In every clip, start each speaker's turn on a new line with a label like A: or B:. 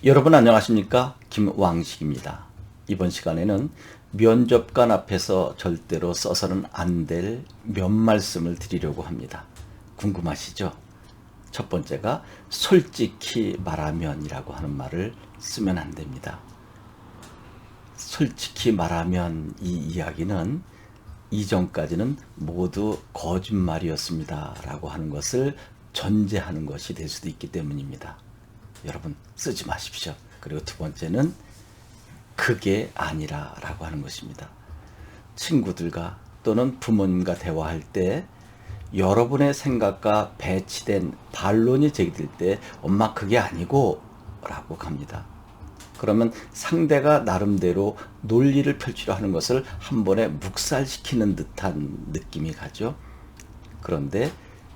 A: 여러분 안녕하십니까? 김왕식입니다. 이번 시간에는 면접관 앞에서 절대로 써서는 안 될 몇 말씀을 드리려고 합니다. 궁금하시죠? 첫 번째가 솔직히 말하면이라고 하는 말을 쓰면 안 됩니다. 솔직히 말하면 이 이야기는 이전까지는 모두 거짓말이었습니다 라고 하는 것을 전제하는 것이 될 수도 있기 때문입니다. 여러분 쓰지 마십시오. 그리고 두 번째는 그게 아니라 라고 하는 것입니다. 친구들과 또는 부모님과 대화할 때 여러분의 생각과 배치된 반론이 제기될 때 엄마 그게 아니고 라고 합니다. 그러면 상대가 나름대로 논리를 펼치려 하는 것을 한 번에 묵살시키는 듯한 느낌이 가죠. 그런데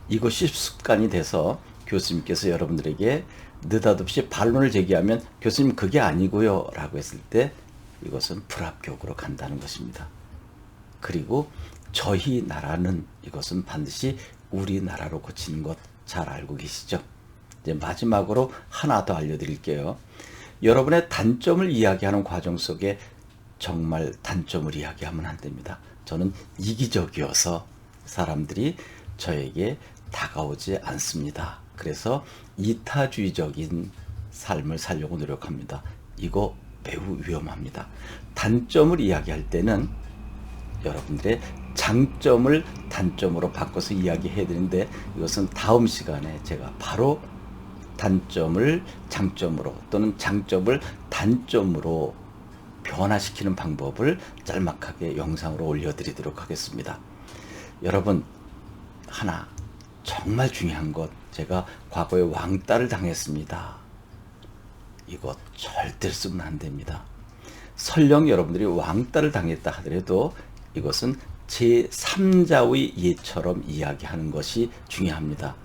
A: 이것이 습관이 돼서 교수님께서 여러분들에게 느닷없이 반론을 제기하면 교수님 그게 아니고요 라고 했을 때 이것은 불합격으로 간다는 것입니다. 그리고 저희 나라는 이것은 반드시 우리나라로 고치는 것 잘 알고 계시죠? 이제 마지막으로 하나 더 알려드릴게요. 여러분의 단점을 이야기하는 과정 속에 정말 단점을 이야기하면 안 됩니다. 저는 이기적이어서 사람들이 저에게 다가오지 않습니다. 그래서 이타주의적인 삶을 살려고 노력합니다. 이거 매우 위험합니다. 단점을 이야기할 때는 여러분들의 장점을 단점으로 바꿔서 이야기해야 되는데 이것은 다음 시간에 제가 바로 단점을 장점으로 또는 장점을 단점으로 변화시키는 방법을 짤막하게 영상으로 올려드리도록 하겠습니다. 여러분 하나 정말 중요한 것, 제가 과거에 왕따를 당했습니다. 이거 절대 쓰면 안 됩니다. 설령 여러분들이 왕따를 당했다 하더라도 이것은 제3자의 예처럼 이야기하는 것이 중요합니다.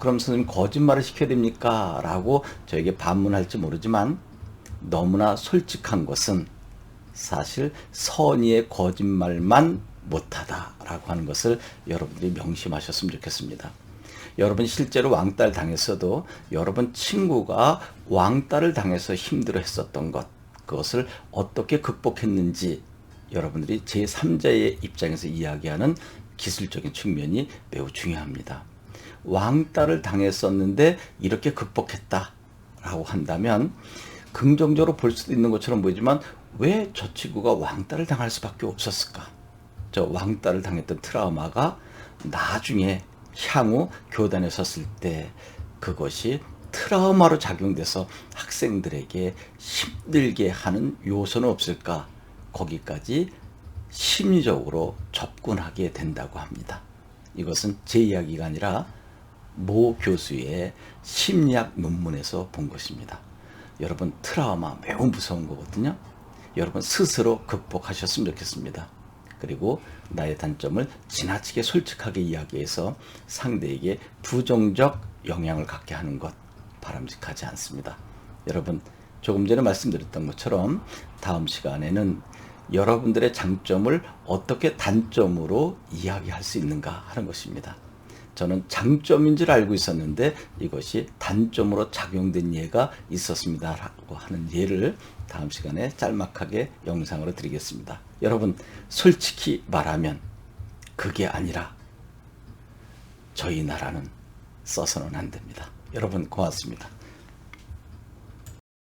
A: 그럼 선생님 거짓말을 시켜야 됩니까? 라고 저에게 반문할지 모르지만 너무나 솔직한 것은 사실 선의의 거짓말만 못하다라고 하는 것을 여러분들이 명심하셨으면 좋겠습니다. 여러분 실제로 왕따를 당했어도 여러분 친구가 왕따를 당해서 힘들어 했었던 것, 그것을 어떻게 극복했는지 여러분들이 제3자의 입장에서 이야기하는 기술적인 측면이 매우 중요합니다. 왕따를 당했었는데 이렇게 극복했다라고 한다면 긍정적으로 볼 수도 있는 것처럼 보이지만 왜 저 친구가 왕따를 당할 수밖에 없었을까? 저 왕따를 당했던 트라우마가 나중에 향후 교단에 섰을 때 그것이 트라우마로 작용돼서 학생들에게 힘들게 하는 요소는 없을까? 거기까지 심리적으로 접근하게 된다고 합니다. 이것은 제 이야기가 아니라 모 교수의 심리학 논문에서 본 것입니다. 여러분 트라우마 매우 무서운 거거든요. 여러분 스스로 극복하셨으면 좋겠습니다. 그리고 나의 단점을 지나치게 솔직하게 이야기해서 상대에게 부정적 영향을 갖게 하는 것 바람직하지 않습니다. 여러분 조금 전에 말씀드렸던 것처럼 다음 시간에는 여러분들의 장점을 어떻게 단점으로 이야기할 수 있는가 하는 것입니다. 저는 장점인 줄 알고 있었는데 이것이 단점으로 작용된 예가 있었습니다 라고 하는 예를 다음 시간에 짤막하게 영상으로 드리겠습니다. 여러분 솔직히 말하면 그게 아니라 저희 나라는 써서는 안 됩니다. 여러분 고맙습니다.